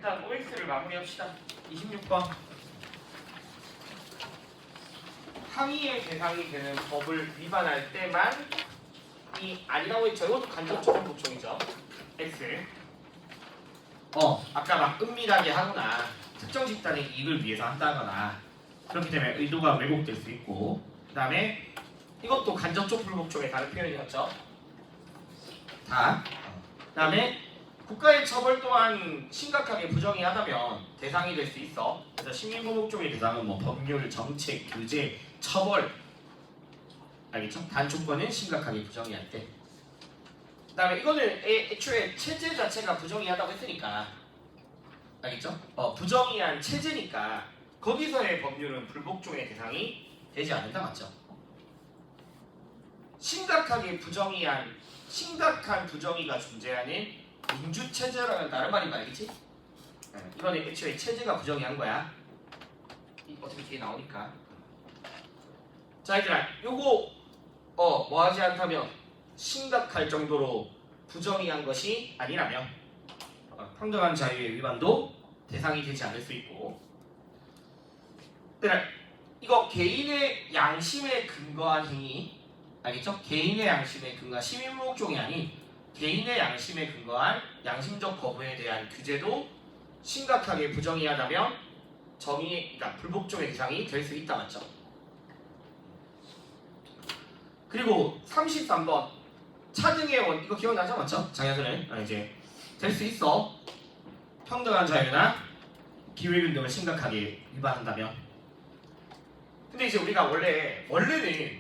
일단 OX를 마무리합시다. 26번. 항의의 대상이 되는 법을 위반할 때만 이 아니라고 했죠. 이것도 간접적인 복종이죠. X. 아까 막 은밀하게 하거나 특정 집단의 이익을 위해서 한다거나 그렇기 때문에 의도가 왜곡될 수 있고, 그 다음에 이것도 간접적 불복종의 다른 표현이었죠. 다. 그 다음에 국가의 처벌 또한 심각하게 부정의하다면 대상이 될 수 있어. 그래서 시민보복종의 대상은 뭐 법률, 정책, 규제, 처벌, 알겠죠? 단조건은 심각하게 부정의할 때. 그 다음에 이거는 애초에 체제 자체가 부정의하다고 했으니까, 알겠죠? 부정의한 체제니까 거기서의 법률은 불복종의 대상이 되지 않는다, 맞죠? 심각하게 부정의한, 심각한 부정의가 존재하는 민주체제라는 다른 말인가, 알겠지? 이거는 애초에 체제가 부정의한 거야. 어차피 뒤에 나오니까. 자, 얘들아, 요거 뭐하지 않다면 심각할 정도로 부정의한 것이 아니라면 평등한 자유의 위반도 대상이 되지 않을 수 있고, 얘들아, 이거 개인의 양심에 근거한 행위, 알겠죠? 개인의 양심에 근거한 시민보복종이 아닌 개인의 양심에 근거한 양심적 거부에 대한 규제도 심각하게 부정의하다면 그러니까 불복종의 대상이 될 수 있다, 맞죠? 그리고 33번 차등의 원, 이거 기억나죠, 맞죠? 장애선은 이제 될 수 있어. 평등한 자유나 기회균등을 심각하게 위반한다면. 근데 이제 우리가 원래는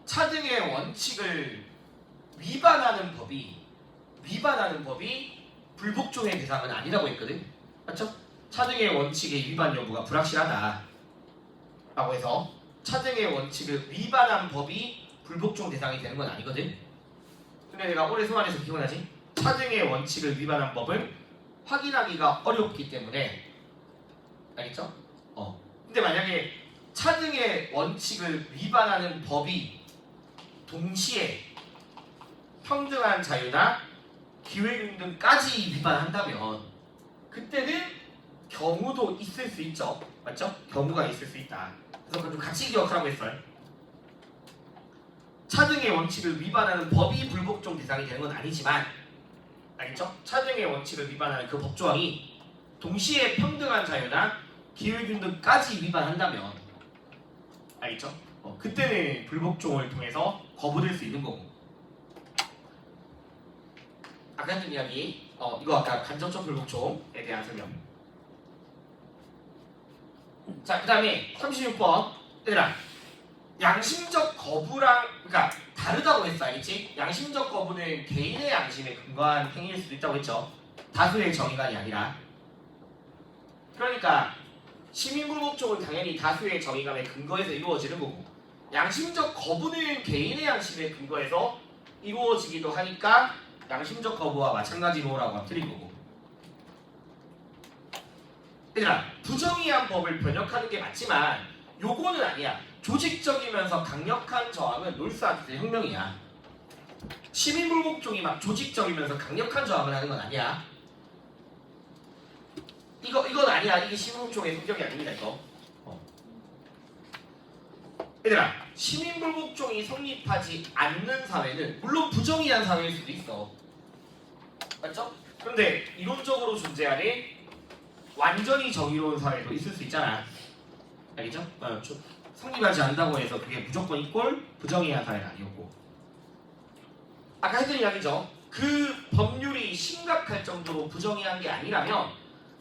차등의 원칙을 위반하는 법이 불복종의 대상은 아니라고 했거든, 맞죠? 차등의 원칙의 위반 여부가 불확실하다 라고 해서 차등의 원칙을 위반한 법이 불복종 대상이 되는 건 아니거든. 근데 내가 올해 수만에서 기억나지? 차등의 원칙을 위반한 법을 확인하기가 어렵기 때문에, 알겠죠? 근데 만약에 차등의 원칙을 위반하는 법이 동시에 평등한 자유나 기회균등까지 위반한다면 그때는 경우도 있을 수 있죠, 맞죠? 경우가 있을 수 있다. 그래서 그걸 좀 같이 기억하라고 했어요. 차등의 원칙을 위반하는 법이 불복종 대상이 되는 건 아니지만, 알겠죠? 차등의 원칙을 위반하는 그 법조항이 동시에 평등한 자유나 기회균등까지 위반한다면, 알겠죠? 그때는 불복종을 통해서 거부될 수 있는 거고. 아까 했던 이야기, 이거 아까 간접적 불복종에 대한 설명. 자, 그 다음에 36번 얘들아, 양심적 거부랑 그러니까 다르다고 했어, 알겠지? 양심적 거부는 개인의 양심에 근거한 행위일 수도 있다고 했죠. 다수의 정의관이 아니라. 그러니까 시민불복종은 당연히 다수의 정의감에 근거해서 이루어지는 거고, 양심적 거부는 개인의 양심에 근거해서 이루어지기도 하니까 양심적 거부와 마찬가지로라고 하면 틀린 거고. 얘들아, 부정의한 법을 번역하는 게 맞지만 요거는 아니야. 조직적이면서 강력한 저항은 롤스한테의 혁명이야. 시민불복종이 막 조직적이면서 강력한 저항을 하는 건 아니야. 이건 아니야. 이게 시민불복종의 성격이 아닙니다, 이거. 얘들아, 시민불복종이 성립하지 않는 사회는 물론 부정의한 사회일 수도 있어, 맞죠? 그런데 이론적으로 존재하는 완전히 정의로운 사회도 있을 수 있잖아, 알겠죠? 성립하지 않는다고 해서 그게 무조건 이꼴 부정의한 사회는 아니었고, 아까 했던 이야기죠. 그 법률이 심각할 정도로 부정의한 게 아니라면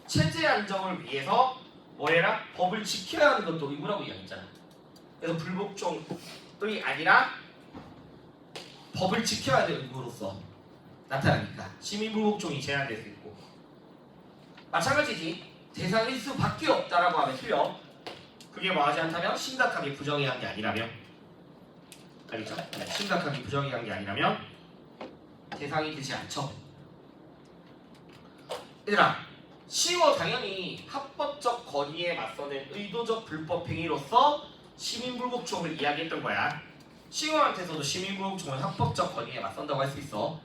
체제 안정을 위해서 뭐해라? 법을 지켜야 하는 것도 의무라고 이야기했잖아. 그래서 불복종이 아니라 법을 지켜야 될 의무로서 나타나니까 시민불복종이 제한될 수 있고, 마찬가지지. 대상일 수밖에 없다라고 하면 틀려. 그게 뭐하지 않다면 심각하게 부정의한 게 아니라면, 알겠죠? 심각하게 부정의한 게 아니라면 대상이 되지 않죠. 얘들아, 쉬워. 당연히 합법적 권위에 맞서는 의도적 불법 행위로서 시민불복종을 이야기했던 거야. 시우한테서도 시민불복종은 합법적 권위에 맞선다고 할 수 있어,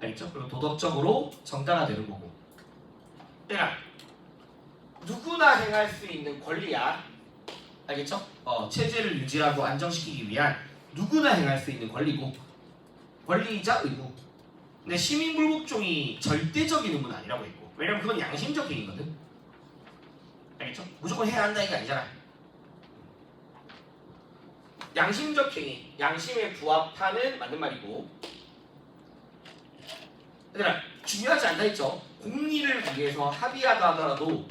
알겠죠? 그리고 도덕적으로 정당화되는 거고. 그러니까 누구나 행할 수 있는 권리야. 알겠죠? 체제를 유지하고 안정시키기 위한 누구나 행할 수 있는 권리고 권리이자 의무. 근데 시민불복종이 절대적인 의무는 아니라고 했고, 왜냐면 그건 양심적 행위거든. 알겠죠? 무조건 해야 한다 이게 아니잖아. 양심적 행위, 양심에 부합하는 맞는 말이고, 얘들아 중요하지 않다 했죠? 공리를 위해서 합의하다 하더라도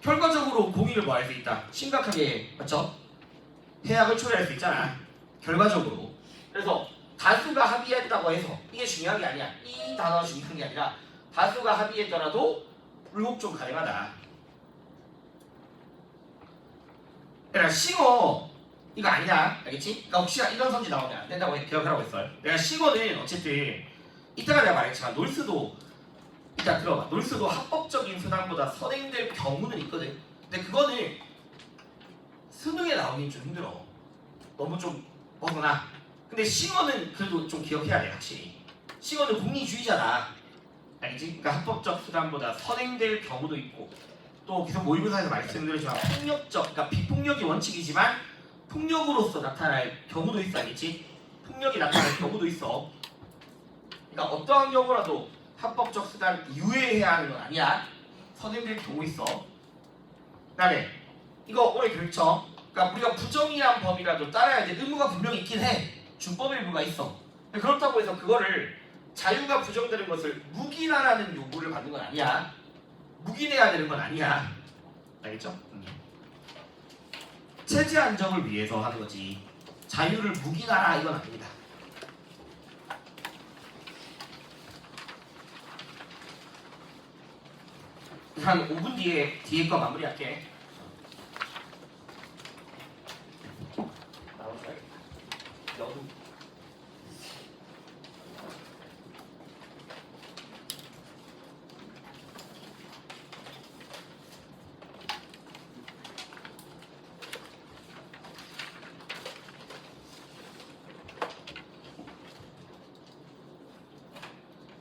결과적으로 공의를 뭐 할 수 있다. 심각하게 맞죠? 해악을 초래할 수 있잖아. 결과적으로. 그래서 다수가 합의했다고 해서 이게 중요한 게 아니야. 이 단어가 중요한 게 아니라 다수가 합의했더라도 불복종 가능하다. 그러니까 싱어 이거 아니야. 알겠지? 그러니까 혹시나 이런 선지 나오면 안 된다고 기억하라고 했어요. 내가 싱어는 어쨌든 이따가 내가 말했지만 놀스도 일단 들어봐. 놀스도 합법적인 수단보다 선행될 경우는 있거든. 근데 그거는 수능에 나오긴 좀 힘들어. 너무 좀 벗어나. 근데 싱어는 그래도 좀 기억해야 돼 확실히. 싱어는 공리주의잖아. 알겠지? 그러니까 합법적 수단보다 선행될 경우도 있고, 또 계속 모의고사에서 말씀드리지만 폭력적, 그러니까 비폭력이 원칙이지만 폭력으로서 나타날 경우도 있어. 알겠지? 폭력이 나타날 경우도 있어. 그러니까 어떠한 경우라도 합법적 수단 유예해야 하는 건 아니야. 선행될 경우 있어. 그다음에 이거 오늘 교육청, 그러니까 우리가 부정의한 법이라도 따라야 될 의무가 분명히 있긴 해. 준법 일부가 있어. 그렇다고 해서 그거를 자유가 부정되는 것을 묵인하라는 요구를 받는 건 아니야. 묵인해야 되는 건 아니야. 알겠죠? 체제 안정을 위해서 하는 거지. 자유를 묵인하라 이건 아닙니다. 한 5분 뒤에 거 마무리할게. 나오세요? 너도.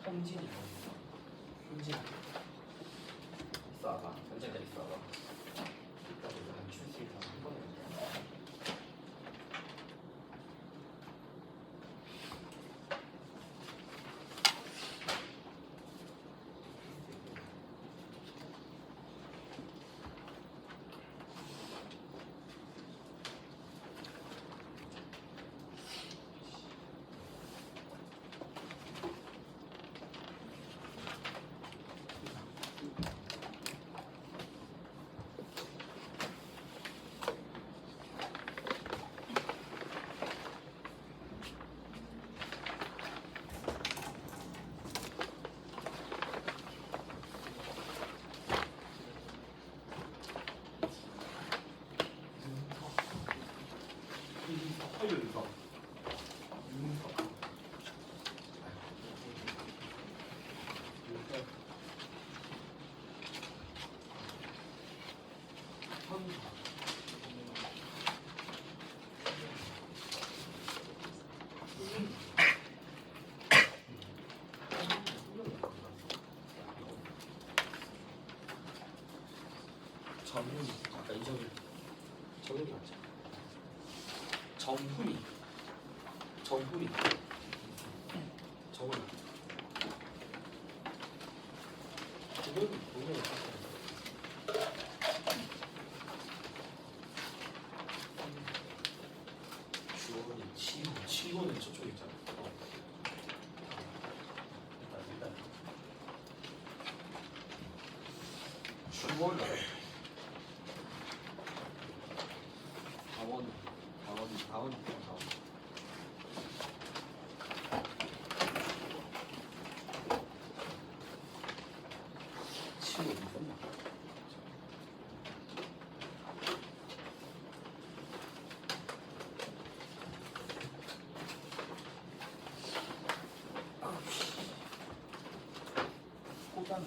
현진이 현진 있어 와봐. 현진이 있어 와봐. 이따 내가 한 출시 한 번에 윤석 전훈이 아까 이정이 정훈이 맞죠? 정훈이 정훈이 정훈이 그건 분명히 주원이 치고는 저쪽에 있잖아. 일단 주원 다원 치고 있었나? 호단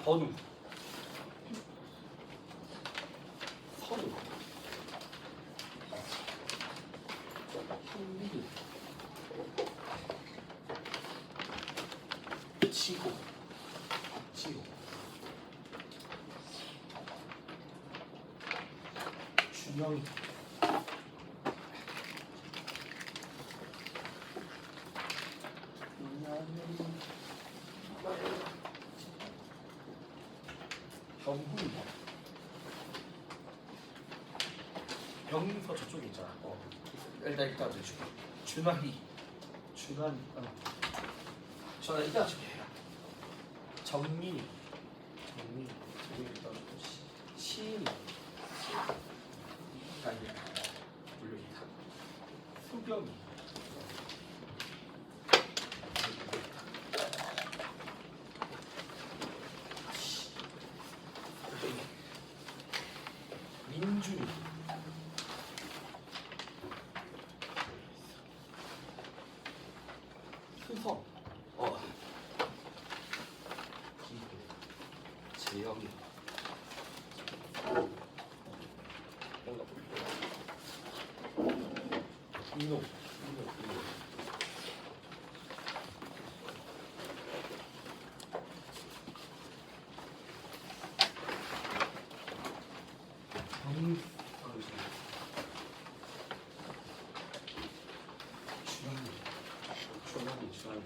번우 선우 현미 치고 준영이 병훈이 병서 저쪽에 있잖아. 일단 해줄게. 준환이 준환 이따 줄게. 정민이 저기 일단 시인이 아니야 물론이다. 수병이 민준이 수성 재영이 민호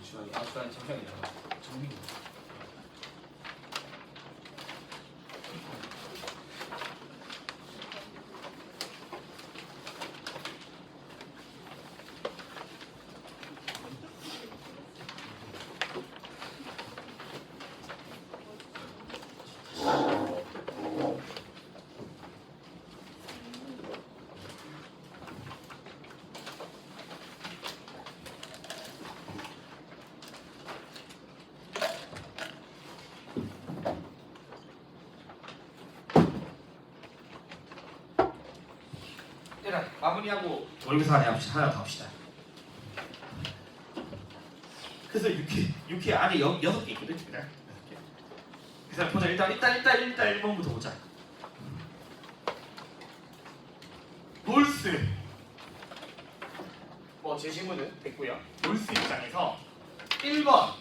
주환이 잠시만요. 정민이 마무리하고 돌기사 하나 더 합시다. 그래서 6회 안에 6개 있거든. 그래서 보자. 일단 1번부터 보자. 롤스 제 질문은 됐고요. 롤스 입장에서 1번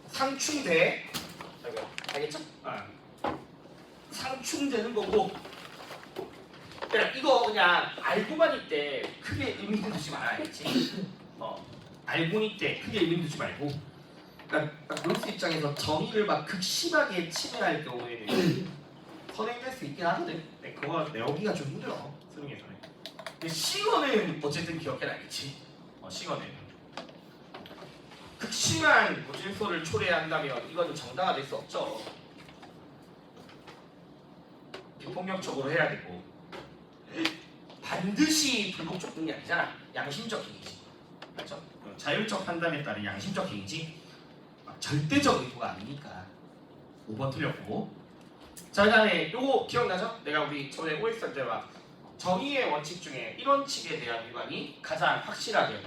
상충대 알겠죠? 상충되는 거고 이거 그냥 알고만 있대 크게 의미 두지 말아야 알겠지? 알고는 있대 크게 의미 두지 말고 그러니까 롤스 입장에서 정의를 막 극심하게 침해할 경우에는 선행될 수 있긴 하거든. 근데 그거 내오기가 좀 힘들어 수능에서는. 근데 시거는 어쨌든 기억해놔야겠지. 시거는 극심한 고질서를 초래한다면 이거는 정당화될 수 없죠. 비폭력적으로 해야 되고 반드시 불법적 행위 아니잖아. 양심적 행위지. 맞죠? 자율적 판단에 따른 양심적 행위지 절대적 의도가 아니니까. 5번 틀렸고. 자, 그다음에 요거 기억나죠? 내가 우리 저번에 OX 할 때 막 정의의 원칙 중에 1원칙에 대한 위반이 가장 확실하다.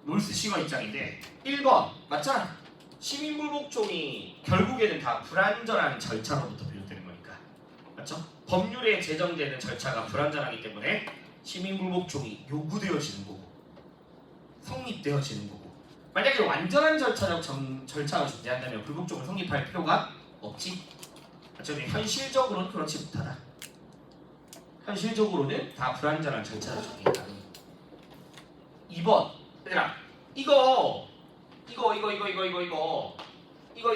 롤스 시거 입장인데 1번 맞잖아. 시민불복종이 결국에는 다 불완전한 절차로부터 비롯되는 거니까. 맞죠? 법률에 제정되는 절차가 불완전하기 때문에 시민불복종이 요구되어지는 거고 성립되어지는 거고 만약에 완전한 절차가 존재한다면 불복종을 성립할 필요가 없지. 맞죠? 현실적으로는 그렇지 못하다. 현실적으로는 다 불완전한 절차를 정의한다. 2번 얘들아 이거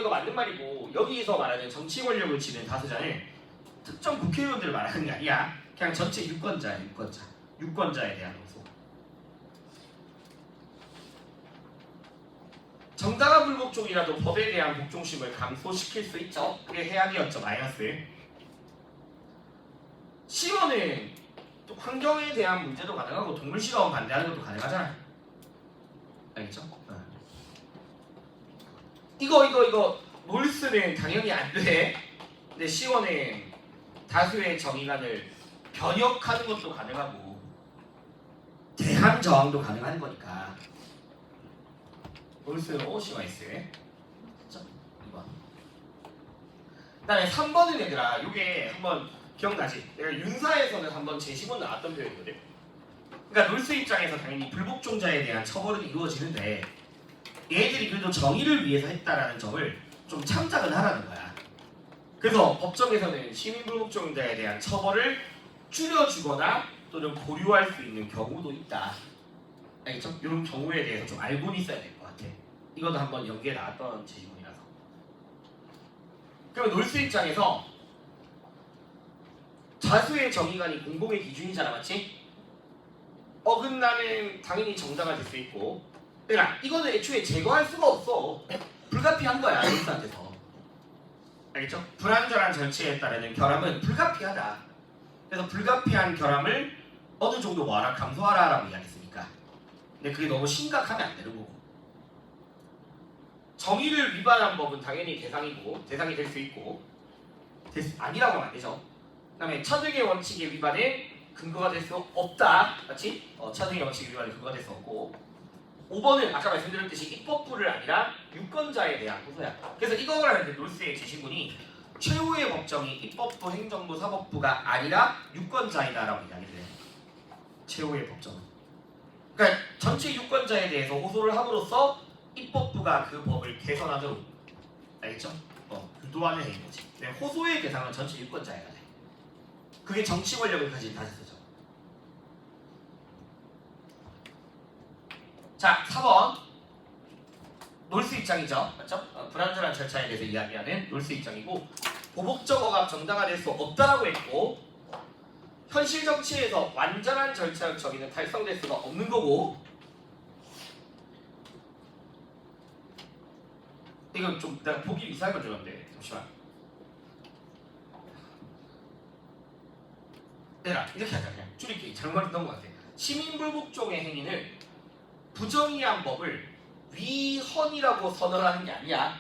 맞는 말이고 여기서 말하는 정치 권력을 지닌 다수자는 특정 국회의원들을 말하는 게 아니야. 그냥 전체 유권자에 대한 호소. 정당한 불복종이라도 법에 대한 복종심을 감소시킬 수 있죠. 그게 해악이었죠. 마이너스. 시원은 또 환경에 대한 문제도 가능하고 동물 실험 반대하는 것도 가능하잖아. 알겠죠? 이거 롤스는 당연히 안 돼. 근데 시원은 다수의 정의관을 변혁하는 것도 가능하고 대항 저항도 가능한 거니까. 롤스는 오시가 있어요. 그렇죠? 2번. 그다음에 3번은 얘들아, 이게 한번 기억나지? 내가 윤사에서는 한번 제시문 나왔던 표현이거든. 그러니까 놀스 입장에서 당연히 불복종자에 대한 처벌은 이루어지는데 얘들이 그래도 정의를 위해서 했다라는 점을 좀 참작은 하라는 거야. 그래서 법정에서는 시민 불복종자에 대한 처벌을 줄여주거나 또는 보류할 수 있는 경우도 있다. 알겠죠? 이런 경우에 대해서 좀 알고는 있어야 될 것 같아. 이것도 한번 연기에 나왔던 질문이라서. 그러면 놀스 입장에서 자수의 정의관이 공공의 기준이잖아, 맞지? 어긋나면 당연히 정당화 될 수 있고, 얘들아, 이거는 애초에 제거할 수가 없어. 불가피한 거야, 놀스한테서. 알겠죠? 불완전한 절차에 따르는 결함은 불가피하다. 그래서 불가피한 결함을 어느 정도 뭐하라 감소하라라고 이야기했으니까. 근데 그게 너무 심각하면 안 되는 거고. 정의를 위반한 법은 당연히 대상이 될 수 있고 아니라고 하면 안 되죠. 그다음에 차등의 원칙의 위반에 근거가 될 수 없다. 맞지? 차등의 원칙의 위반에 근거가 될 수 없고 5번은 아까 말씀드렸듯이 입법부를 아니라 유권자에 대한 호소야. 그래서 이거를 할 때 놀스의 재신문이 최후의 법정이 입법부, 행정부, 사법부가 아니라 유권자이다라고 이야기를 해요. 최후의 법정은. 그러니까 전체 유권자에 대해서 호소를 함으로써 입법부가 그 법을 개선하도록, 알겠죠? 유도하는 행위인 거지. 호소의 대상은 전체 유권자여야 돼. 그게 정치 권력을 가진 다스죠. 자, 4번 놀스 입장이죠. 맞죠? 불완전한 절차에 대해서 이야기하는 놀스 입장이고 보복적 억압 정당화될 수 없다라고 했고 현실 정치에서 완전한 절차적 정의는 달성될 수가 없는 거고 이건 좀 내가 보기 이상한 걸 들었는데 잠시만. 얘들아 이렇게 하자. 그냥 줄이기 잘못 넣은 것 같아. 시민불복종의 행위는 부정의한 법을 위헌이라고 선언하는 게 아니야.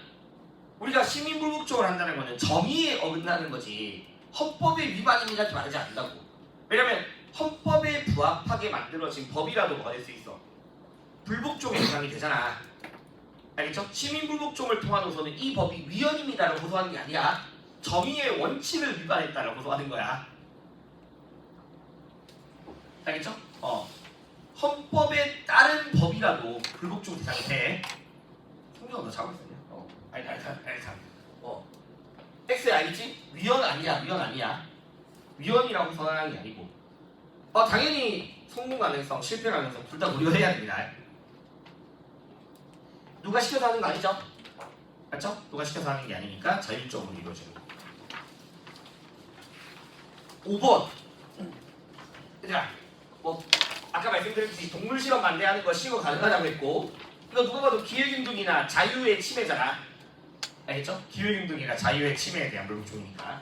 우리가 시민불복종을 한다는 거는 정의에 어긋나는 거지 헌법의 위반입니다도 말하지 않는다고. 왜냐면 헌법에 부합하게 만들어진 법이라도 뭐가 될 수 있어. 불복종의 대상이 되잖아. 알겠죠? 시민불복종을 통하여서는 이 법이 위헌입니다라고 호소하는 게 아니라 정의의 원칙을 위반했다라고 호소하는 거야. 알겠죠? 헌법에 따른 법이라도 불복종 대상이 돼. 성경은 너 자고 있었냐? 알겠다. X 알겠지? 위헌 아니야. 위헌이라고 선언하는 게 아니고. 당연히 성공 가능성, 실패 가능성 둘 다 고려해야 됩니다. 누가 시켜서 하는 거 아니죠? 맞죠? 누가 시켜서 하는 게 아니니까 자율적으로 이루어지는 거. 5번. 얘들아, 아까 말씀드렸듯이 동물 실험 반대하는 거 시효 가능하다고 했고 이거 누가 봐도 기회균등이나 자유의 침해잖아. 알겠죠? 기회균등이나 자유의 침해에 대한 불복종이니까.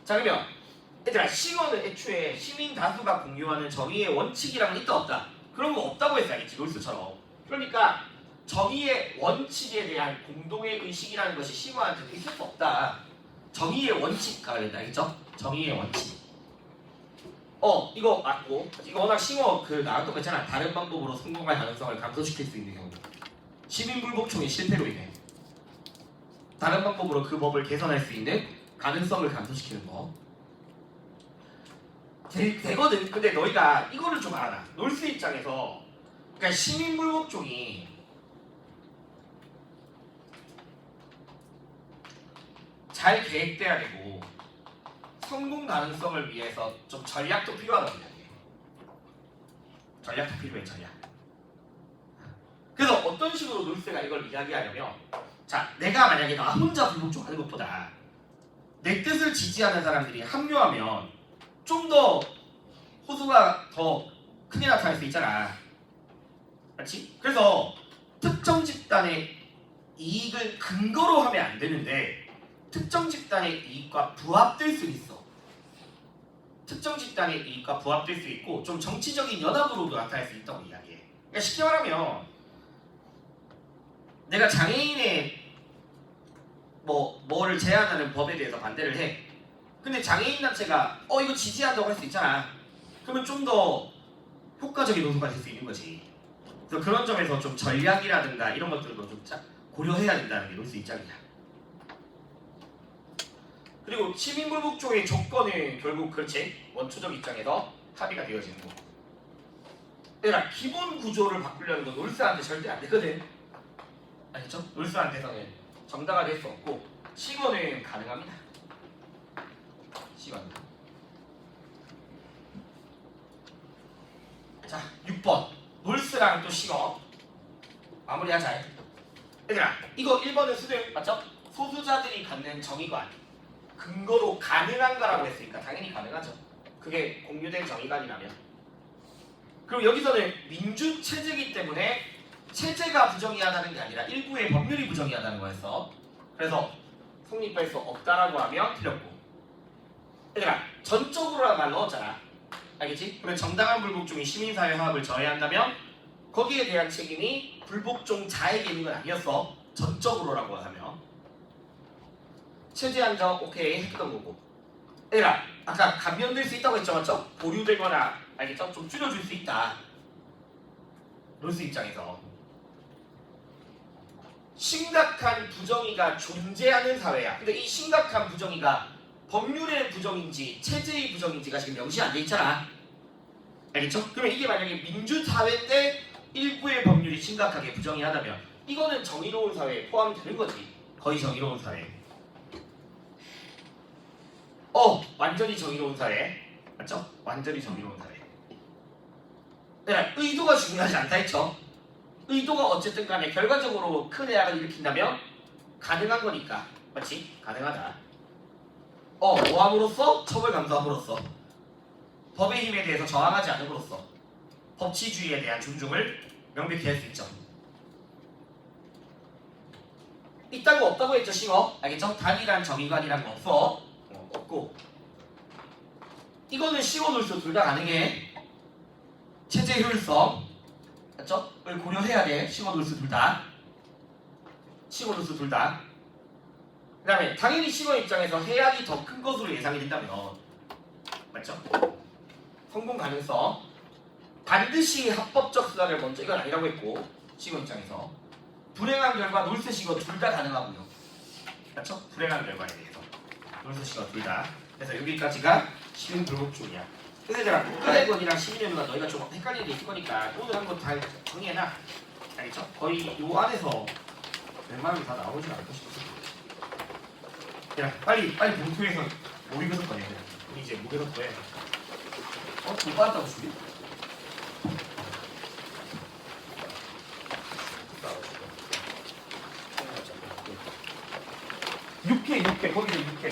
자 그러면 얘들아 시효는 애초에 시민 다수가 공유하는 정의의 원칙이랑은 있다 없다? 그런 거 없다고 했어. 알겠지? 놀스처럼. 그러니까 정의의 원칙에 대한 공동의 의식이라는 것이 시효한테는 있을 수 없다. 정의의 원칙가 된다. 알겠죠? 정의의 원칙. 이거 맞고 이거 워낙 싱어 나왔던 거 있잖아. 다른 방법으로 성공할 가능성을 감소시킬 수 있는 경우 시민불복종의 실패로 인해 다른 방법으로 그 법을 개선할 수 있는 가능성을 감소시키는 거 되거든. 근데 너희가 이거를 좀 알아. 놀스 입장에서 그러니까 시민불복종이 잘 계획돼야 되고 성공 가능성을 위해서 좀 전략도 필요하다고 이야기해. 전략도 필요해. 전략. 그래서 어떤 식으로 놀스가 이걸 이야기하냐면 자 내가 만약에 나 혼자 불복종 하는 것보다 내 뜻을 지지하는 사람들이 합류하면 좀 더 호소가 더 크게 나타날 수 있잖아. 그렇지? 그래서 특정 집단의 이익을 근거로 하면 안 되는데 특정 집단의 이익과 부합될 수 있어. 특정 집단의 이익과 부합될 수 있고 좀 정치적인 연합으로도 나타날 수 있다고 이야기해. 그러니까 쉽게 말하면 내가 장애인의 뭐를 제한하는 법에 대해서 반대를 해. 근데 장애인 단체가 이거 지지한다고 할 수 있잖아. 그러면 좀 더 효과적인 요소가 될 수 있는 거지. 그래서 그런 점에서 좀 전략이라든가 이런 것들도 좀 고려해야 된다는 게 놀스 입장이야. 그리고 시민불복종의 조건은 결국 그렇지 원초적 입장에서 합의가 되어지는 거고 얘들아 기본 구조를 바꾸려는 건 롤스한테 절대 안 되거든. 알겠죠? 롤스한테서는 정당화될 수 없고 싱어는 가능합니다. 싱어는. 자 6번 롤스랑 또 싱어 마무리하자. 얘들아 이거 1번은 수능 맞죠? 소수자들이 갖는 정의관 근거로 가능한가라고 했으니까 당연히 가능하죠. 그게 공유된 정의관이라면. 그리고 여기서는 민주체제이기 때문에 체제가 부정의하다는 게 아니라 일부의 법률이 부정의하다는 거였어. 그래서 성립할 수 없다라고 하면 틀렸고. 얘들아 전적으로란 말 넣었잖아. 알겠지? 그러면 정당한 불복종이 시민사회 화합을 저해한다면 거기에 대한 책임이 불복종자에게 있는 건 아니었어. 전적으로라고 하면. 체제 안정 오케이 했던 거고. 얘들아 아까 감면될 수 있다고 했죠 맞죠? 보류되거나 알겠죠? 좀 줄여줄 수 있다. 롤스 입장에서 심각한 부정의가 존재하는 사회야. 근데 이 심각한 부정의가 법률의 부정인지 체제의 부정인지가 지금 명시 안 돼 있잖아. 알겠죠? 그러면 이게 만약에 민주사회인데 일부의 법률이 심각하게 부정의하다면 이거는 정의로운 사회에 포함되는 거지. 거의 정의로운 사회. 완전히 정의로운 사회. 맞죠? 완전히 정의로운 사회. 네, 의도가 중요하지 않다 했죠? 의도가 어쨌든 간에 결과적으로 큰 해악을 일으킨다면 가능한 거니까. 맞지? 가능하다. 모함으로써 처벌 감수함으로써 법의 힘에 대해서 저항하지 않음으로써 법치주의에 대한 존중을 명백히 할 수 있죠. 이딴 거 없다고 했죠 싱어? 알겠죠? 단일한 정의관이란 거 없어. 없고 이거는 싱어 놀수 둘 다 가능해. 체제 효율성 맞죠? 을 고려해야 돼. 싱어 놀수 둘 다. 싱어 놀수 둘 다. 그 다음에 당연히 싱어 입장에서 해악이 더 큰 것으로 예상이 된다면 맞죠? 성공 가능성 반드시 합법적 수단을 먼저 이건 아니라고 했고 싱어 입장에서 불행한 결과 놀스싱어 둘 다 가능하고요. 맞죠? 불행한 결과에 대해서 놀스싱어 둘 다. 그래서 여기까지가 시민 불복종이야. 그래서 제가 국가대권이랑 시민연구가 너희가 좀 헷갈리는 게 있을 거니까 오늘 한 거 다 정리해놔. 알겠죠? 거의 요 안에서 웬만하면 다 나오진 않을 것이거든. 야 빨리 봉투에서 모의고사 꺼내. 우리 이제 모의고사 꺼내. 돈 받았다고 주니? 육회 거기서 육회.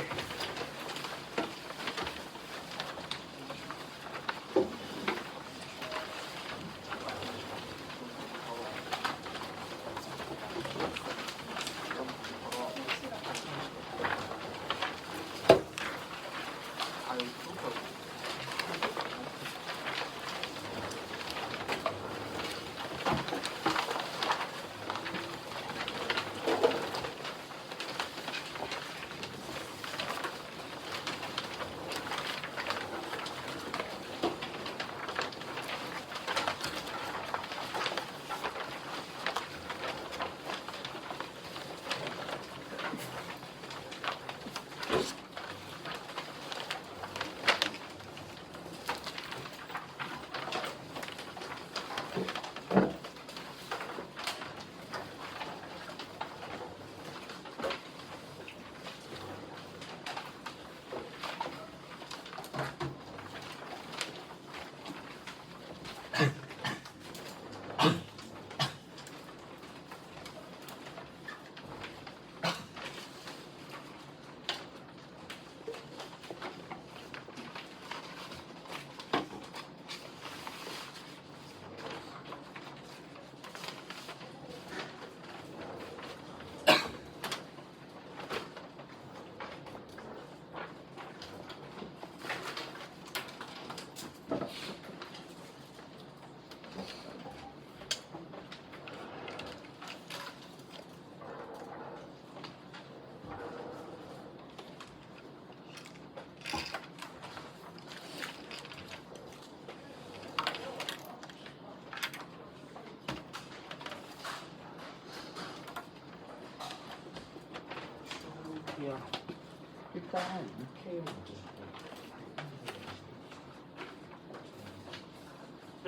일단 육회를 먼저 줄게.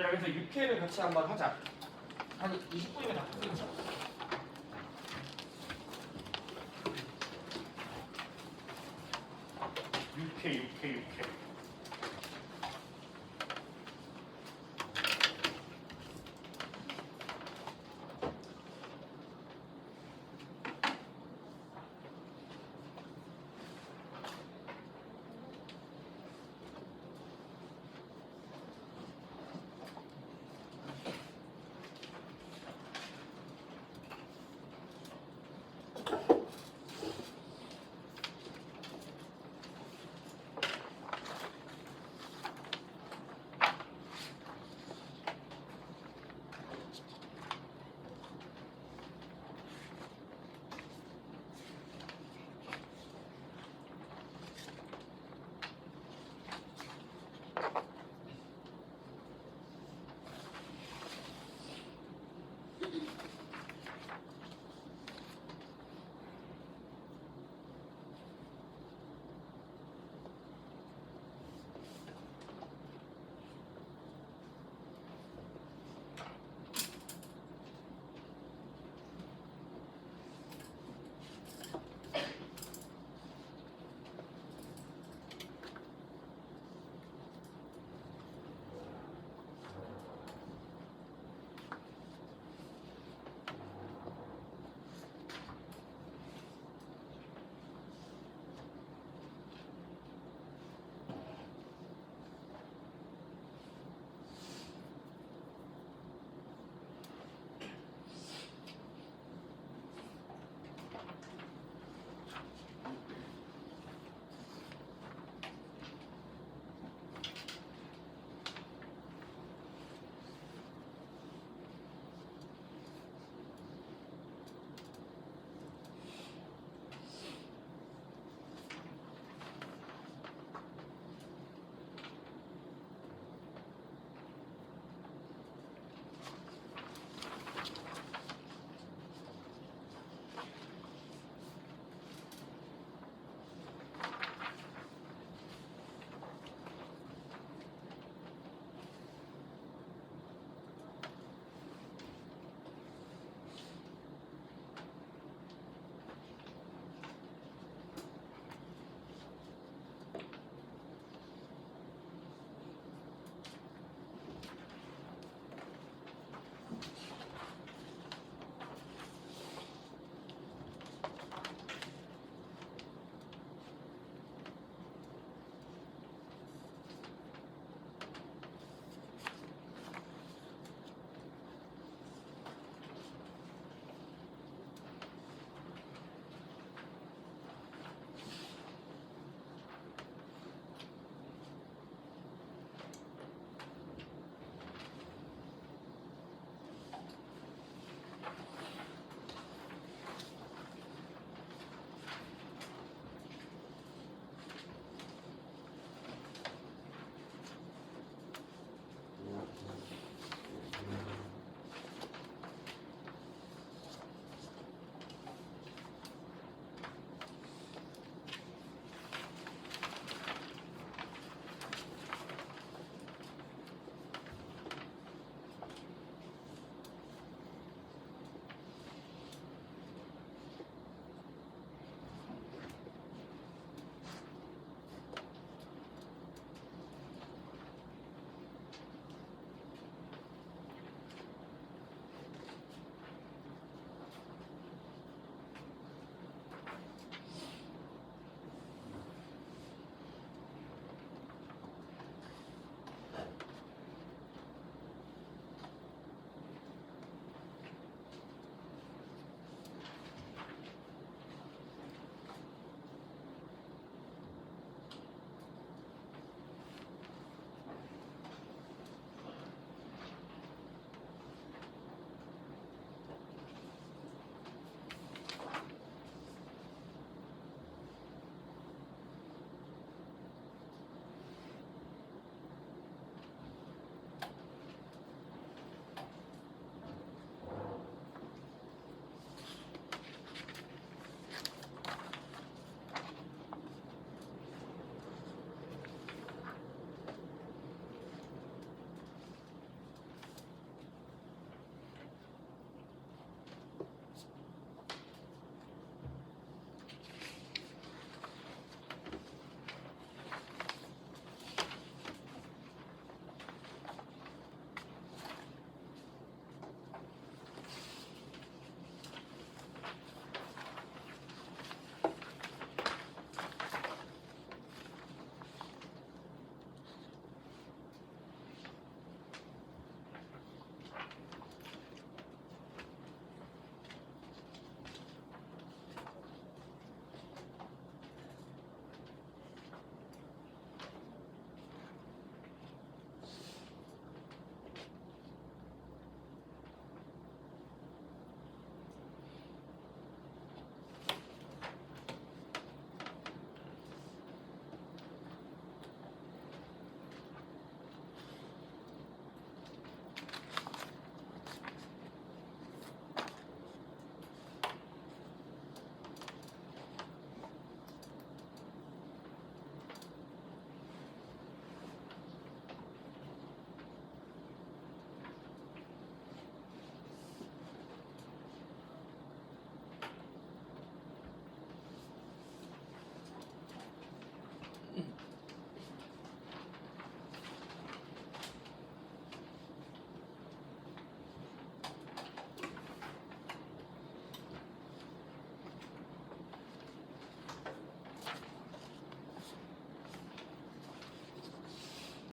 그래서 6회를 같이 한번 하자. 한 20분이면 다 끝내자. 6회.